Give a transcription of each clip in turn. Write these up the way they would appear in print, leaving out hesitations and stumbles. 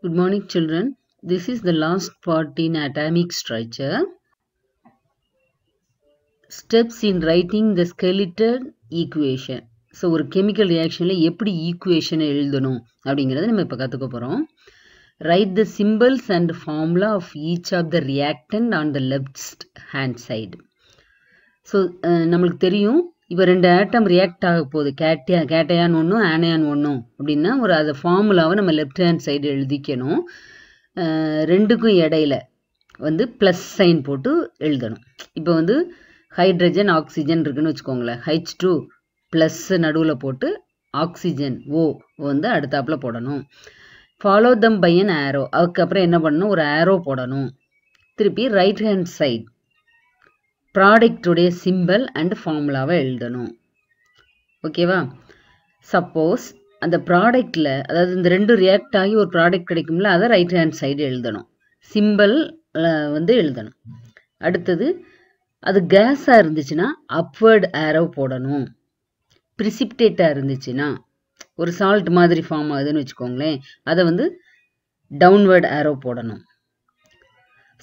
Good morning, children. This is the last part in atomic structure. Steps in writing the skeletal equation. So, ஒரு chemical reactionல எப்படி equation எழுதணும் அப்படிங்கிறத நம்ம இப்ப கத்துக்க போறோம். Write the symbols and formula of each of the reactant on the left hand side. So, நம்மளுக்கு தெரியும் இப்போ ரெண்டு ஆட்டம் ரியாக்ட் ஆக போகுது கேட்டையான் ஒன்றும் ஆனையான் ஒன்றும் அப்படின்னா ஒரு அது ஃபார்முலாவை நம்ம லெஃப்ட் ஹேண்ட் சைடு எழுதிக்கணும். ரெண்டுக்கும் இடையில வந்து ப்ளஸ் சைன் போட்டு எழுதணும். இப்போ வந்து ஹைட்ரஜன் ஆக்சிஜன் இருக்குன்னு வச்சுக்கோங்களேன். H2 ப்ளஸ் நடுவில் போட்டு ஆக்சிஜன் O வந்து அடுத்தாப்புல போடணும். Follow them by an arrow. அதுக்கப்புறம் என்ன பண்ணணும், ஒரு ஆரோ போடணும். திருப்பி ரைட் ஹேண்ட் சைட் ப்ராடக்டுடைய சிம்பிள் அண்ட் ஃபார்முலாவை எழுதணும். ஓகேவா? சப்போஸ் அந்த ப்ராடக்டில், அதாவது இந்த ரெண்டும் ரியாக்ட் ஆகி ஒரு ப்ராடக்ட் கிடைக்கும்ல, அதை ரைட் ஹேண்ட் சைடு எழுதணும். சிம்பிள் வந்து எழுதணும். அடுத்தது அது கேஸாக இருந்துச்சுன்னா அப்வர்ட் ஆரோ போடணும். ப்ரிசிப்டேட்டாக இருந்துச்சுன்னா ஒரு சால்ட் மாதிரி ஃபார்ம் ஆகுதுன்னு வச்சுக்கோங்களேன், அதை வந்து டவுன்வர்ட் ஆரோ போடணும்.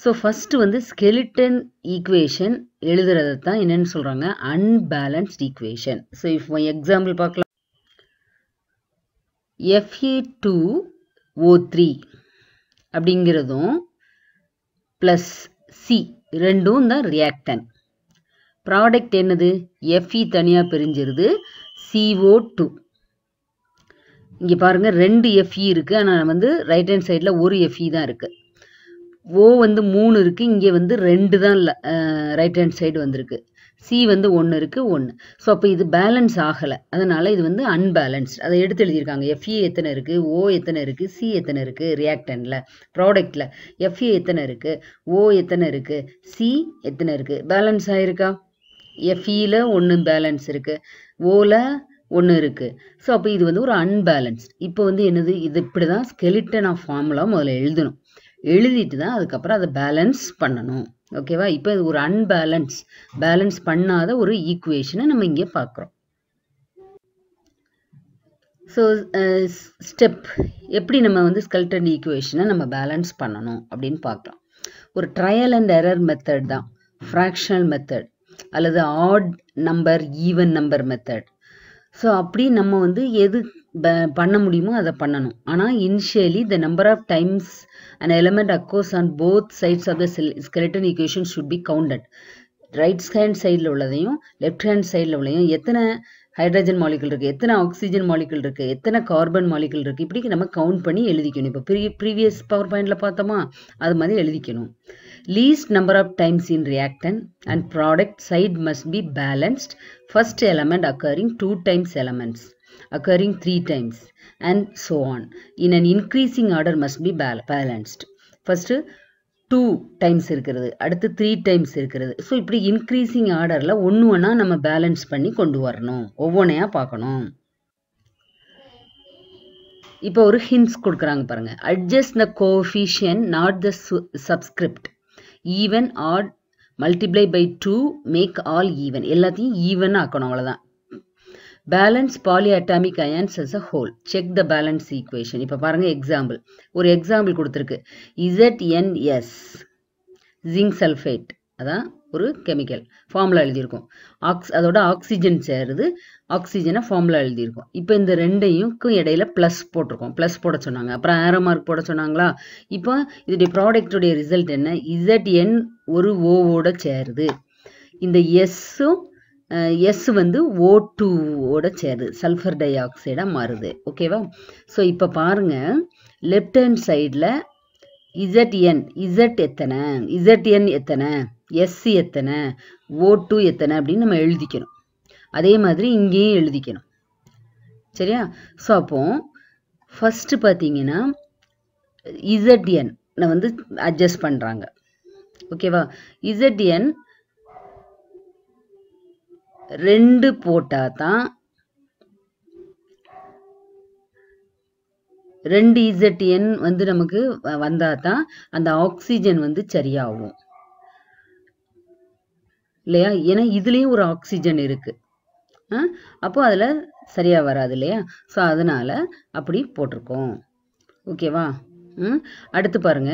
ஸோ ஃபஸ்ட்டு வந்து ஸ்கெலிட்டன் ஈக்குவேஷன் எழுதுறது தான் என்னன்னு சொல்கிறாங்க, அன்பேலன்ஸ்ட் ஈக்குவேஷன். ஸோ இப்போ எக்ஸாம்பிள் பார்க்கலாம். Fe2O3 அப்படிங்கிறதும் ப்ளஸ் சி ரெண்டும் தான் ரியாக்டன். ப்ராடக்ட் என்னது, Fe தனியாக பிரிஞ்சிருது, CO2. இங்கே பாருங்கள், ரெண்டு Fe இருக்குது, ஆனால் வந்து ரைட் ஹேண்ட் சைடில் ஒரு Fe தான் இருக்குது. O வந்து 3 இருக்குது, இங்கே வந்து 2 தான் ரைட் ஹேண்ட் சைடு வந்திருக்கு. C வந்து 1 இருக்குது, 1. ஸோ அப்போ இது பேலன்ஸ் ஆகலை, அதனால் இது வந்து அன்பேலன்ஸ்ட். அதை எடுத்து எழுதியிருக்காங்க. Fe எத்தனை இருக்குது, O எத்தனை இருக்குது, C எத்தனை இருக்குது, ரியாக்டனில் ப்ராடக்டில் Fe எத்தனை இருக்குது, O எத்தனை இருக்குது, C எத்தனை இருக்குது, பேலன்ஸ் ஆகிருக்கா? Feயில் 1 பேலன்ஸ் இருக்குது, Oவில் 1 இருக்குது. ஸோ அப்போ இது வந்து ஒரு அன்பேலன்ஸ்ட். இப்போ வந்து என்னது, இது இப்படி தான் ஸ்கெலிட்டன் ஆஃப் ஃபார்முலா முதல்ல எழுதணும். எழுதிட்டு தான் அதுக்கப்புறம் அதை பேலன்ஸ் பண்ணணும். ஓகேவா? இப்போ இது ஒரு பேலன்ஸ் பண்ணாத ஒரு ஈக்குவேஷனை நம்ம இங்கே பார்க்குறோம். ஸோ ஸ்டெப் எப்படி நம்ம வந்து ஸ்கெலிட்டன் ஈக்குவேஷனை நம்ம பேலன்ஸ் பண்ணணும் அப்படின்னு பார்க்கலாம். ஒரு ட்ரையல் அண்ட் எரர் மெத்தட் தான் ஃப்ராக்ஷனல் மெத்தட் அல்லது odd number even number method. So அப்படி நம்ம வந்து எது பண்ண முடியுமோ அதை பண்ணணும். ஆனால் initially the number of times an element occurs on both sides of the skeleton equation should be counted. Right hand சைடில் உள்ளதையும் லெஃப்ட் ஹேண்ட் சைடில் உள்ளதையும் எத்தனை ஹைட்ரஜன் மாலிகுல் இருக்குது, எத்தனை ஆக்சிஜன் மாலிகுல் இருக்குது, எத்தனை கார்பன் மாலிகுல் இருக்குது, இப்படி நம்ம கவுண்ட் பண்ணி எழுதிக்கணும். இப்போ ப்ரீவியஸ் பவர் பாயிண்டில் பார்த்தோமா, அது மாதிரி எழுதிக்கணும். Least number of times in reactant and product side must be balanced. First element occurring 2 times elements occurring 3 times and so on. In an increasing order must be balanced. First 2 times இருக்கிறது, அடுத்து 3 times இருக்கிறது. So இப்படி increasing ஆர்டரில் ஒன்று ஒன்றா நம்ம balance பண்ணி கொண்டு வரணும், ஒவ்வொன்றையா பார்க்கணும். இப்போ ஒரு ஹிண்ட்ஸ் கொடுக்குறாங்க பாருங்க. Adjust the coefficient not the subscript. Even odd multiply by 2 make all even. எல்லாத்தையும் ஈவன் ஆக்கணும், அவ்வளோதான். Balance polyatomic ions as a whole. Check the balance equation. இப்போ பாருங்கள் எக்ஸாம்பிள், ஒரு எக்ஸாம்பிள் கொடுத்துருக்கு. ZNS ஜிங்க் சல்ஃபேட், அதான் ஒரு கெமிக்கல் ஃபார்முலா எழுதியிருக்கோம். அதோட ஆக்சிஜன் சேருது, ஆக்சிஜனை ஃபார்முலா எழுதியிருக்கோம். இப்போ இந்த ரெண்டையும் இடையில ப்ளஸ் போட்டிருக்கோம், ப்ளஸ் போட சொன்னாங்க, அப்புறம் ஆரோ மார்க் போட சொன்னாங்களா. இப்போ இதோடைய ப்ராடக்டுடைய ரிசல்ட் என்ன, ZN ஒரு ஓவோட சேருது, இந்த எஸ்ஸும் எஸ் வந்து O2ஓட சேருது, சல்ஃபர் டை ஆக்சைடாக மாறுது. ஓகேவா? ஸோ இப்போ பாருங்கள், லெஃப்ட் ஹேண்ட் சைடில் இசட் எத்தனை, ZN எத்தனை, SC எத்தனை, O2 எத்தனை அப்படின்னு நம்ம எழுதிக்கணும். அதே மாதிரி இங்கேயும் எழுதிக்கணும். சரியா? ஸோ அப்போ ஃபஸ்ட்டு பார்த்தீங்கன்னா ZN வந்து அட்ஜஸ்ட் பண்ணுறாங்க. ஓகேவா? ZN 2 போட்டால் தான் 2 ZN வந்து நமக்கு வந்தால் தான் அந்த ஆக்சிஜன் வந்து சரியாகும் இல்லையா? ஏன்னா இதுலேயும் ஒரு ஆக்சிஜன் இருக்குது, அப்போ அதில் சரியாக வராது இல்லையா? ஸோ அதனால் அப்படி போட்டிருக்கோம். ஓகேவா? அடுத்து பாருங்க,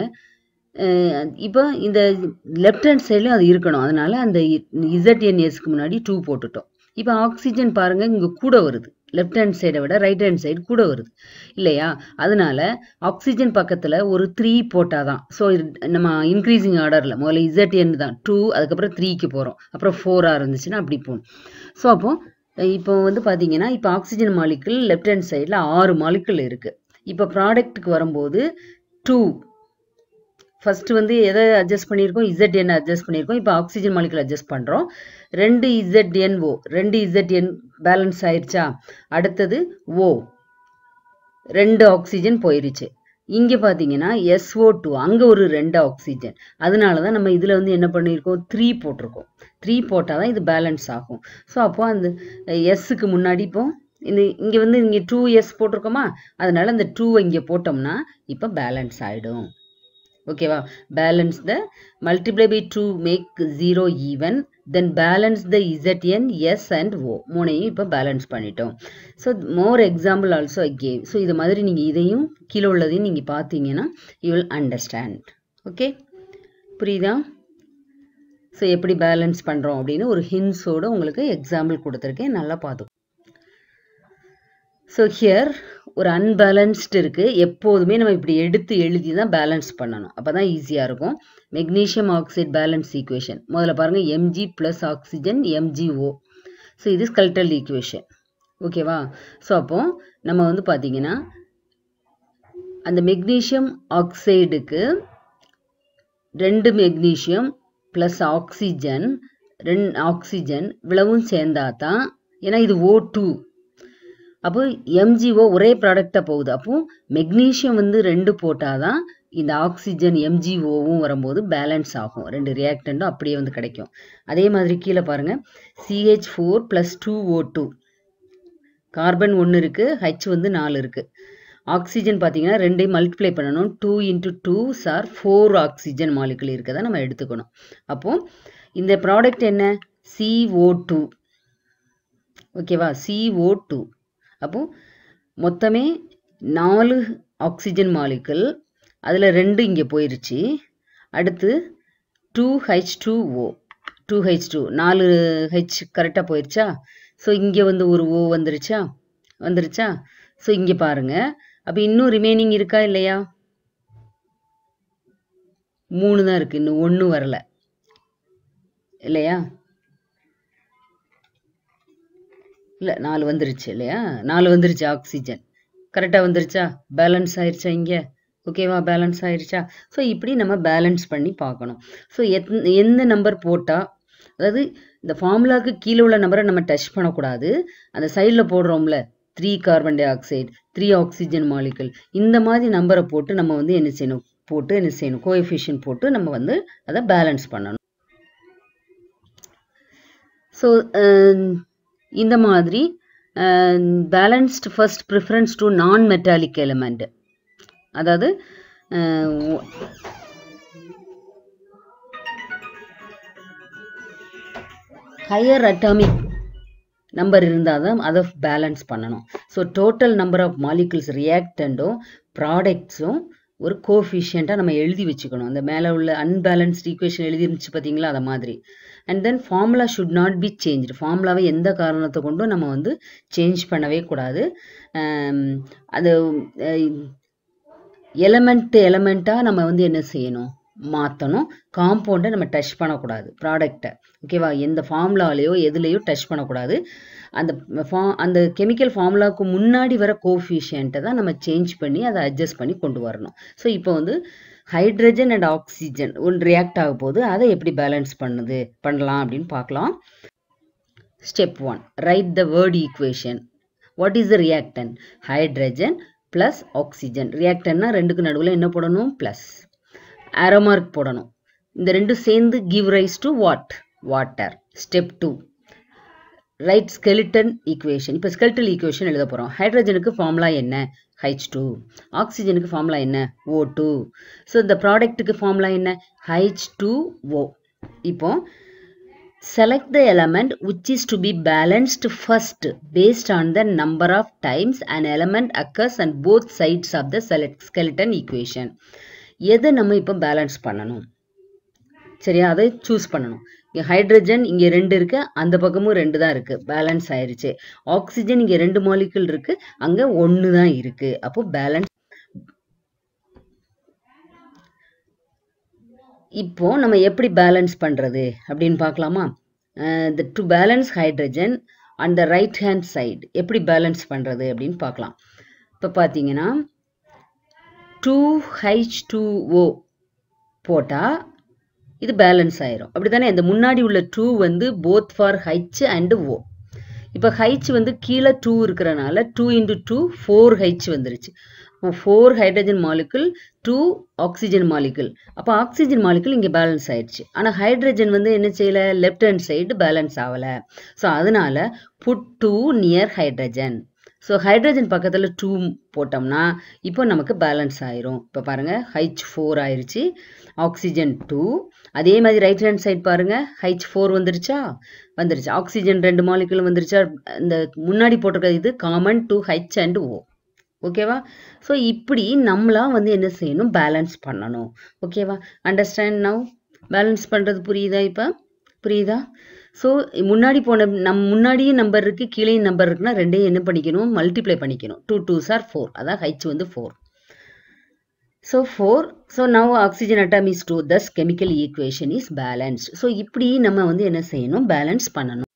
இப்போ இந்த லெஃப்ட் ஹேண்ட் சைட்லையும் அது இருக்கணும், அதனால அந்த ZNSக்கு முன்னாடி 2 போட்டுட்டோம். இப்போ ஆக்சிஜன் பாருங்க இங்கே கூட வருது, லெஃப்ட் ஹேண்ட் சைடை விட ரைட் ஹேண்ட் சைடு கூட வருது இல்லையா? அதனால ஆக்சிஜன் பக்கத்தில் ஒரு 3 போட்டாதான். ஸோ நம்ம இன்க்ரீசிங் ஆர்டரில் முதல்ல ZN தான் 2, அதுக்கப்புறம் 3க்கு போகிறோம், அப்புறம் 4ஆக இருந்துச்சுன்னா அப்படி போகணும். ஸோ இப்போ வந்து பார்த்தீங்கன்னா இப்போ ஆக்சிஜன் மாலிகுல் லெஃப்ட் ஹேண்ட் சைடில் 6 மாலிகுல் இருக்குது. இப்போ ப்ராடக்ட்டுக்கு வரும்போது 2 ஃபர்ஸ்ட் வந்து எதை அட்ஜஸ்ட் பண்ணியிருக்கோம், ZN அட்ஜஸ்ட் பண்ணியிருக்கோம். இப்போ ஆக்சிஜன் மாலிகுல் அட்ஜஸ்ட் பண்ணுறோம். 2 ZNO 2 ZN பேலன்ஸ் ஆயிடுச்சா? அடுத்தது O 2 ஆக்சிஜன் போயிருச்சு. இங்கே பார்த்தீங்கன்னா SO2 அங்கே ஒரு 2 ஆக்சிஜன். அதனால தான் நம்ம இதில் வந்து என்ன பண்ணியிருக்கோம், 3 போட்டிருக்கோம். 3 போட்டால் தான் இது பேலன்ஸ் ஆகும். ஸோ அப்போ அந்த எஸ்ஸுக்கு முன்னாடி இப்போ இங்கே வந்து இங்கே 2S போட்டிருக்கோமா, அதனால அந்த 2 இங்கே போட்டோம்னா இப்போ பேலன்ஸ் ஆகிடும். ஓகேவா? Balance the multiply by 2 make 0 even, then balance the ZN S and O மூணையும் இப்போ பேலன்ஸ் பண்ணிட்டோம். So more example also I gave. ஸோ இது மாதிரி நீங்கள் இதையும் கீழே உள்ளதையும் நீங்கள் பார்த்தீங்கன்னா யூ வில் அண்டர்ஸ்டாண்ட். ஓகே, புரியுதா? ஸோ எப்படி பேலன்ஸ் பண்ணுறோம் அப்படின்னு ஒரு ஹின்ஸோடு உங்களுக்கு எக்ஸாம்பிள் கொடுத்துருக்கேன், நல்லா பார்த்துக்கோ. ஸோ ஹியர் ஒரு அன்பேலன்ஸ்டு இருக்குது. எப்போதுமே நம்ம இப்படி எடுத்து எழுதி தான் பேலன்ஸ் பண்ணணும், அப்போ தான் ஈஸியாக இருக்கும். மெக்னீஷியம் ஆக்சைடு பேலன்ஸ் ஈக்குவேஷன் முதல்ல பாருங்கள், Mg + ஆக்சிஜன் MgO. ஸோ இது ஸ்கெல்டல் ஈக்குவேஷன். ஓகேவா? ஸோ அப்போது நம்ம வந்து பார்த்தீங்கன்னா அந்த மெக்னீஷியம் ஆக்சைடுக்கு 2 மெக்னீஷியம் ப்ளஸ் ஆக்சிஜன் 2 ஆக்சிஜன் இவ்வளவும் சேர்ந்தா தான், ஏன்னா இது O2, அப்போ MgO ஒரே ப்ராடக்டாக போகுது. அப்போ மெக்னீஷியம் வந்து 2 போட்டால் தான் இந்த ஆக்சிஜன் MgOவும் வரும்போது பேலன்ஸ் ஆகும். 2 ரியாக்டண்ட்டும் அப்படியே வந்து கிடைக்கும். அதே மாதிரி கீழே பாருங்கள், CH4 + 2O2 கார்பன் 1 இருக்குது, H வந்து 4 இருக்குது. ஆக்சிஜன் பார்த்தீங்கன்னா 2ஐயும் மல்டிப்ளை பண்ணணும். 2 × 2 = 4 ஆக்சிஜன் மாலிகுல் இருக்கதை நம்ம எடுத்துக்கணும். அப்போது இந்த ப்ராடக்ட் என்ன, CO2. ஓகேவா? CO2. அப்போது மொத்தமே 4 ஆக்சிஜன் மாலிகுல், அதில் 2 இங்கே போயிருச்சு. அடுத்து 2H2O 2H2 4H கரெக்டாக போயிருச்சா? ஸோ இங்கே வந்து ஒரு O வந்துருச்சா? ஸோ இங்கே பாருங்கள், அப்போ இன்னும் ரிமைனிங் இருக்கா இல்லையா? 3 தான் இருக்குது, இன்னும் 1 வரல இல்லையா? இல்லை 4 வந்துருச்சு இல்லையா? 4 வந்துருச்சு, ஆக்சிஜன் கரெக்டாக வந்துருச்சா? பேலன்ஸ் ஆயிடுச்சா இங்கே? ஓகேவா? பேலன்ஸ் ஆயிடுச்சா? ஸோ இப்படி நம்ம பேலன்ஸ் பண்ணி பார்க்கணும். ஸோ எந்த நம்பர் போட்டால், அதாவது இந்த ஃபார்முலாவுக்கு கீழே உள்ள நம்பரை நம்ம டச் பண்ணக்கூடாது. அந்த சைடில் போடுறோம்ல 3 carbon di oxide 3 oxygen molecule, இந்த மாதிரி நம்பரை போட்டு நம்ம வந்து என்ன செய்யணும், கோஎஃபிஷியன்ட் போட்டு நம்ம வந்து அதை பேலன்ஸ் பண்ணணும். ஸோ இந்த மாதிரி balanced first preference to non metallic element, அதாவது ஹையர் அட்டாமிக் நம்பர் இருந்தால் தான் அதை பேலன்ஸ் பண்ணணும். So total number of molecules ரியாக்டண்டும் ப்ராடக்ட்ஸும் ஒரு கோஎஃபிஷியண்ட்டாக நம்ம எழுதி வச்சுக்கணும். அந்த மேலே உள்ள அன்பேலன்ஸ்ட் ஈக்குவேஷன் எழுதி இருந்துச்சு பார்த்தீங்களா, அதை மாதிரி. And then formula should not be change. ஃபார்முலாவை எந்த காரணத்தை கொண்டும் நம்ம வந்து சேஞ்ச் பண்ணவே கூடாது. அது எலமெண்ட்டாக நம்ம வந்து என்ன செய்யணும், மாற்றணும். காம்பவுண்டை நம்ம டச் பண்ணக்கூடாது, ப்ராடக்டை. ஓகேவா? எந்த ஃபார்முலாலேயோ எதுலேயோ டச் பண்ணக்கூடாது. அந்த கெமிக்கல் ஃபார்முலாவுக்கு முன்னாடி வர கோஎஃபிஷியண்ட்டை தான் நம்ம சேஞ்ச் பண்ணி அதை அட்ஜஸ்ட் பண்ணி கொண்டு வரணும். ஸோ இப்போ வந்து ஹைட்ரஜன் அண்ட் ஆக்சிஜன் ஒன்று ரியாக்ட் ஆக போது, அதை எப்படி பேலன்ஸ் பண்ணலாம் அப்படின்னு பார்க்கலாம். Step 1, write the word equation. What is the reactant? Hydrogen plus oxygen. ரியாக்டன்னா 2க்கு நடுவில் என்ன போடணும், ப்ளஸ் ஆரோ மார்க் போடணும். இந்த 2 சேர்ந்து give rice to water. Step 2, right skeleton equation. இப்போ ஸ்கெலிட்டல் ஈக்குவேஷன் எழுத போகிறோம். ஹைட்ரஜனுக்கு ஃபார்முலா என்ன, H2. ஆக்சிஜனுக்கு ஃபார்முலா என்ன, O2. ஸோ இந்த ப்ராடக்ட்டுக்கு ஃபார்முலா என்ன, H2O. இப்போ Select the element which is to be balanced first based on the number of times an element occurs on both sides of the skeleton equation. எதை நம்ம இப்போ balance பண்ணணும்? சரியா, அதை சூஸ் பண்ணணும். இங்கே ஹைட்ரஜன் இங்கே 2 இருக்கு, அந்த பக்கமும் 2 தான் இருக்கு, பேலன்ஸ் ஆயிருச்சு. ஆக்சிஜன் இங்கே 2 மாலிகுல் இருக்கு, அங்க 1 தான் இருக்கு, அப்போ பேலன்ஸ். இப்போ நம்ம எப்படி பேலன்ஸ் பண்றது அப்படின்னு பார்க்கலாமா? To balance hydrogen on the right hand side எப்படி பேலன்ஸ் பண்றது அப்படின்னு பார்க்கலாம். இப்போ பார்த்தீங்கன்னா 2H2O போட்டா இது பேலன்ஸ் ஆயிரும், அப்படித்தானே? இந்த முன்னாடி உள்ள 2 வந்து both for H and O. இப்போ H வந்து கீழே 2 இருக்கிறனால 2 into 2 4H வந்துருச்சு. 4 ஹைட்ரஜன் மாலிகுல் 2 ஆக்சிஜன் மாலிகுல். அப்போ ஆக்சிஜன் மாலிகுல் இங்கே பேலன்ஸ் ஆயிடுச்சு. ஆனால் ஹைட்ரஜன் வந்து என்ன செய்யல, லெஃப்ட் ஹேண்ட் சைடு பேலன்ஸ் ஆகலை. ஸோ அதனால put 2 near hydrogen. So hydrogen பக்கத்தில் 2 போட்டோம்னா இப்போ நமக்கு பேலன்ஸ் ஆயிரும். இப்போ பாருங்க H4 ஆயிடுச்சு, ஆக்சிஜன் 2. அதே மாதிரி ரைட் ஹேண்ட் சைட் பாருங்க, H4 வந்துருச்சா, வந்துருச்சு. ஆக்சிஜன் 2 மாலிகுல் வந்துருச்சா. இந்த முன்னாடி போட்டிருக்கிறது இது common to H and O. ஓகேவா? ஸோ இப்படி நம்மளா வந்து என்ன செய்யணும், பேலன்ஸ் பண்ணணும். ஓகேவா? Understand now? பேலன்ஸ் பண்ணுறது புரியுதா? இப்போ புரியுதா? ஸோ முன்னாடி போன முன்னாடியும் நம்பர் இருக்குது, கீழேயும் நம்பர் இருக்குன்னா ரெண்டையும் என்ன பண்ணிக்கணும், மல்டிப்ளை பண்ணிக்கணும். 2 2s are 4, அதான் H வந்து 4. So 4. So now oxygen atom is 2, thus chemical equation is balanced. So இப்படி நம்ம வந்து என்ன செய்யணும், பேலன்ஸ் பண்ணணும்.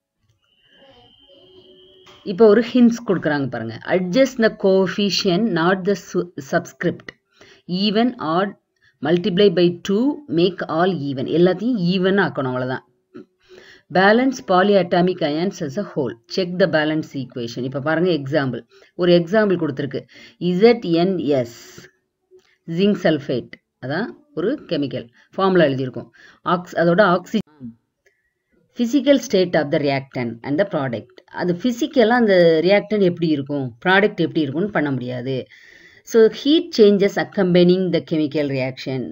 இப்போ ஒரு ஹிண்ட்ஸ் கொடுக்குறாங்க பாருங்க. adjust the coefficient not the subscript, even odd, multiply by 2, make all even. எல்லாத்தையும் ஈவன் ஆக்கணும், அவ்வளோதான். Balance polyatomic ions as a whole, check the balance equation. இப்போ பாருங்க எக்ஸாம்பிள், ஒரு எக்ஸாம்பிள் கொடுத்துருக்கு. ZNS ஜிங்க் சல்ஃபேட், அதான் ஒரு கெமிக்கல் ஃபார்முலா எழுதியிருக்கும். அதோட oxygen physical state of the reactant and the product. அது ஃபிசிக்கலாக அந்த ரியாக்டன் எப்படி இருக்கும், ப்ராடக்ட் எப்படி இருக்கும்னு பண்ண முடியாது. So heat changes accompanying the chemical reaction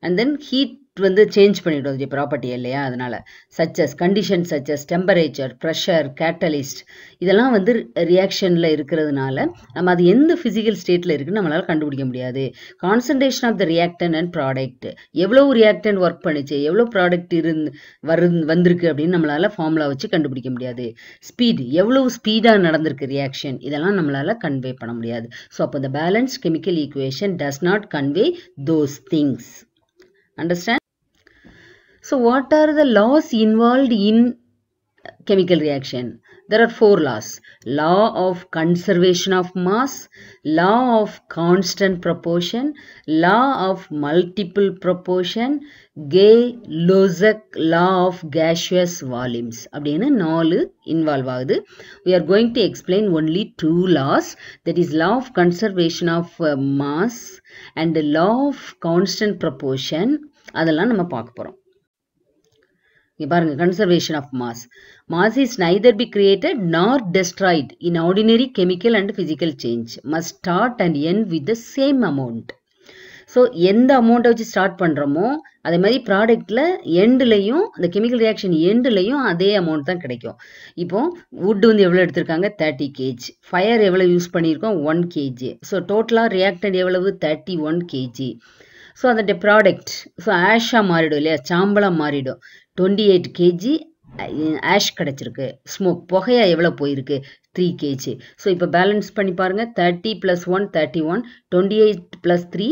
and then heat வந்து சேஞ்ச் பண்ணிவிடும் அது ப்ராப்பர்ட்டி இல்லையா. அதனால் such as condition, such as temperature, pressure, catalyst, இதெல்லாம் வந்து ரியாக்ஷனில் இருக்கிறதுனால நம்ம அது எந்த ஃபிசிக்கல் ஸ்டேட்டில் இருக்குன்னு நம்மளால் கண்டுபிடிக்க முடியாது. Concentration of the reactant and product, எவ்வளோ ரியாக்டன் ஒர்க் பண்ணிச்சு, எவ்வளோ ப்ராடக்ட் வந்திருக்கு அப்படின்னு நம்மளால் ஃபார்முலா வச்சு கண்டுபிடிக்க முடியாது. ஸ்பீட், எவ்வளோ ஸ்பீடாக நடந்திருக்கு ரியாக்ஷன், இதெல்லாம் நம்மளால் கன்வே பண்ண முடியாது. ஸோ அப்போ the balanced chemical equation does not convey those things. Understand? So what are the laws involved in chemical reaction? There are 4 laws. Law of conservation of mass, law of constant proportion, law of multiple proportion, Gay-Lussac law of gaseous volumes. அப்படினு 4 involve ஆகுது. We are going to explain only 2 laws, that is law of conservation of mass and law of constant proportion. அதெல்லாம் நம்ம பார்க்க போறோம். இங்க பாருங்க, conservation of mass. Mass is neither be created nor destroyed in ordinary chemical and physical change, must start and end with the same amount. So எந்த அமௌண்ட்டை வச்சு start பண்ணுறோமோ அதே மாதிரி ப்ராடக்டில் எண்டுலையும், அந்த கெமிக்கல் ரியாக்ஷன் எண்டுலையும் அதே அமௌண்ட் தான் கிடைக்கும். இப்போ வுட் வந்து எவ்வளோ எடுத்திருக்காங்க, 30 kg. ஃபயர் எவ்வளோ யூஸ் பண்ணியிருக்கோம், 1 kg. ஸோ டோட்டலாக ரியாக்டன்ட் எவ்வளவு, 31 kg. ஸோ அந்த ப்ராடக்ட் ஸோ ஆஷாக மாறிடும் இல்லையா, சாம்பலாக மாறிடும். 28 kg ஆஷ் கிடச்சிருக்கு. ஸ்மோக், புகையா எவ்வளோ போயிருக்கு, 3 kg. ஸோ இப்போ பேலன்ஸ் பண்ணி பாருங்கள். 30 + 1 31, 28 + 3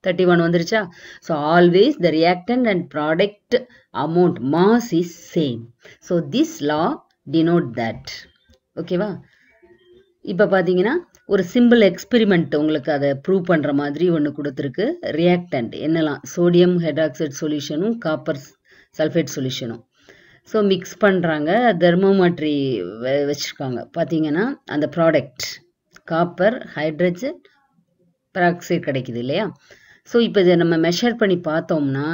31 வந்துருச்சா. So always the reactant and product amount mass is same. So this law denote that. ஓகேவா? இப்போ பார்த்தீங்கன்னா ஒரு சிம்பிள் எக்ஸ்பெரிமெண்ட் உங்களுக்கு அதை ப்ரூவ் பண்ணுற மாதிரி ஒன்று கொடுத்துருக்கு. ரியாக்டன்ட் என்னெல்லாம், சோடியம் ஹைட்ராக்சைடு சொல்யூஷனும் காப்பர் சல்ஃபேட் சொல்யூஷனும். ஸோ மிக்ஸ் பண்ணுறாங்க, தெர்மோமெட்ரி வச்சுருக்காங்க. பார்த்தீங்கன்னா அந்த ப்ராடக்ட் காப்பர் ஹைட்ரஜன் பெராக்சைடு கிடைக்குது இல்லையா. ஸோ இப்போ இதை நம்ம மெஷர் பண்ணி பார்த்தோம்னா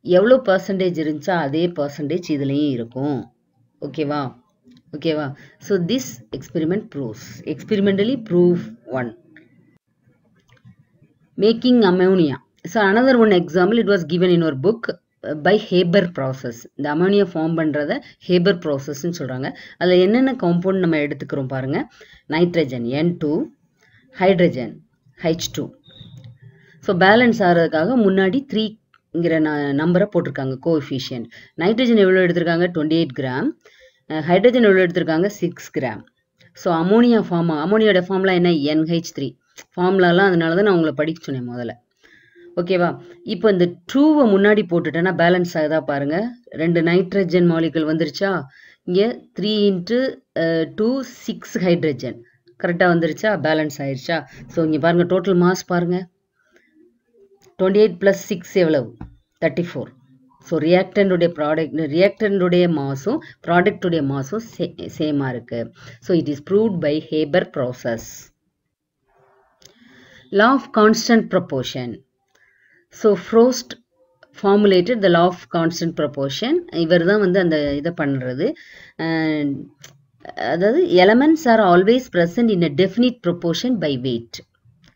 எவ்வளோ பர்சன்டேஜ் இருந்துச்சா அதே பர்சன்டேஜ் இதுலேயும் இருக்கும். ஓகேவா? ஓகேவா? So this experiment proves, experimentally prove 1. Making ammonia. So another one example, it was given in our book. By Haber process. இந்த அமோனியா ஃபார்ம் பண்ணுறத ஹேபர் ப்ராசஸ்ன்னு சொல்கிறாங்க. அதில் என்னென்ன காம்பவுண்ட் நம்ம எடுத்துக்கிறோம் பாருங்கள். Nitrogen N2, hydrogen H2. So balance ஆகிறதுக்காக முன்னாடி 3ங்கிற நம்பரை போட்டிருக்காங்க கோஎஃபிஷியன்ட். நைட்ரஜன் எவ்வளோ எடுத்திருக்காங்க? 28 கிராம். ஹைட்ரஜன் எவ்வளோ எடுத்திருக்காங்க? 6 கிராம். ஸோ அமோனியோட ஃபார்முலா என்ன? NH3 ஃபார்முலாலாம். அதனால தான் நான் உங்களை படிக்க சொன்னேன் முதல்ல. ஓகேவா? இப்போ இந்த 2வை முன்னாடி போட்டுட்டேன்னா பேலன்ஸ் ஆகுதா பாருங்கள். 2 நைட்ரஜன் மாலிகுல் வந்துருச்சா? இங்கே 3 × 2 6 ஹைட்ரஜன் கரெக்டாக வந்துருச்சா? பேலன்ஸ் ஆயிடுச்சா? ஸோ இங்கே பாருங்கள், டோட்டல் மாஸ் பாருங்கள். 28 + 6 எவ்வளவு? 34. ஸோ ரியாக்டன்டுடைய மாஸும் ப்ராடக்டுடைய மாஸும் சேமாக இருக்குது. So it is proved by Haber process. Law of constant proportion. So Frost formulated the law of constant proportion. இவர் தான் வந்து அந்த இதை பண்ணுறது. அதாவது elements are always present in a definite proportion by weight.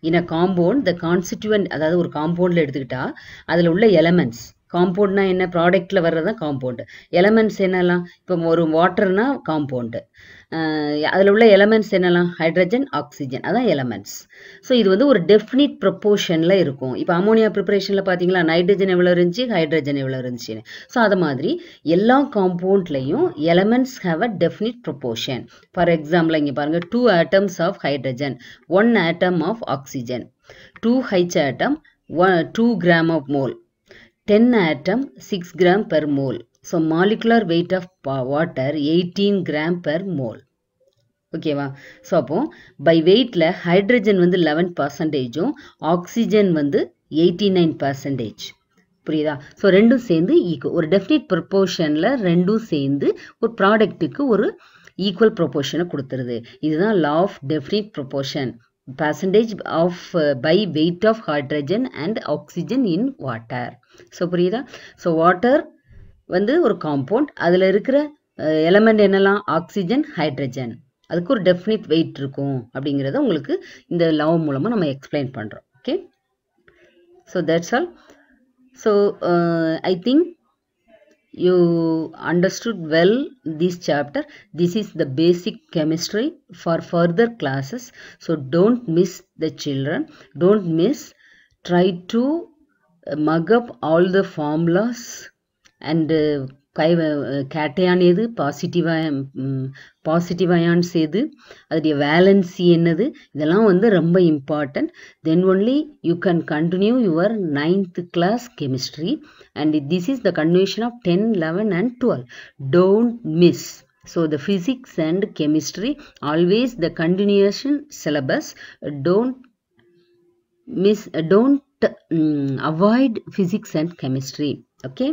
In a compound, the constituent, அதாவது ஒரு காம்பவுண்டில் எடுத்துக்கிட்டா அதில் உள்ள எலமெண்ட்ஸ், காம்பவுண்ட்னா என்ன? ப்ராடக்டில் வர்றது தான் காம்பவுண்டு. எலமெண்ட்ஸ் என்னெல்லாம்? இப்போ ஒரு வாட்டர்னா காம்பவுண்டு, அதில் உள்ள எலமெண்ட்ஸ் என்னெல்லாம்? ஹைட்ரஜன், ஆக்சிஜன், அதான் எலமெண்ட்ஸ். ஸோ இது வந்து ஒரு டெஃபினிட் ப்ரொப்போர்ஷனில் இருக்கும். இப்போ அமோனியா ப்ரிப்பரேஷனில் பார்த்தீங்களா, நைட்ரஜன் எவ்வளோ இருந்துச்சு, ஹைட்ரஜன் எவ்வளோ இருந்துச்சுன்னு. ஸோ அது மாதிரி எல்லா காம்பவுண்ட்லையும் elements have a definite proportion. For example இங்கே பாருங்கள், 2 atoms of hydrogen, 1 atom of oxygen, 2 H atom, 2 gram of mole, 10 atom 6 gram per mole. So molecular weight of water 18 gram per mole. ஓகேவா? So அப்போ by வெயிட்டில் hydrogen வந்து 11%, oxygen வந்து 89%. புரியுதா? So ரெண்டும் சேர்ந்து ஒரு டெஃபினிட் ப்ரொப்போர்ஷனில் ரெண்டும் சேர்ந்து ஒரு ப்ராடக்ட்டுக்கு ஒரு ஈக்குவல் ப்ரொப்போர்ஷனை கொடுத்துருது. இதுதான் law of definite proportion. percentage of by weight of hydrogen and oxygen in water. So புரியுதா? ஸோ வாட்டர் வந்து ஒரு காம்பவுண்ட், அதில் இருக்கிற எலமெண்ட் என்னெல்லாம்? Oxygen, hydrogen. அதுக்கு ஒரு டெஃபினிட் வெயிட் இருக்கும் அப்படிங்கிறத உங்களுக்கு இந்த லா மூலமாக நம்ம எக்ஸ்பிளைன் பண்ணுறோம். Okay, so that's all. So I think you understood well this chapter. This is the basic chemistry for further classes. So don't miss the children. Don't miss. Try to mug up all the formulas and cation எது, positive ions எது, அதோடைய valency என்னது, இதெல்லாம் வந்து ரொம்ப important. Then only you can continue your 9th class chemistry and this is the continuation of 10, 11 and 12. Don't miss. So the physics and chemistry always the continuation syllabus. Don't miss, don't avoid physics and chemistry. Okay.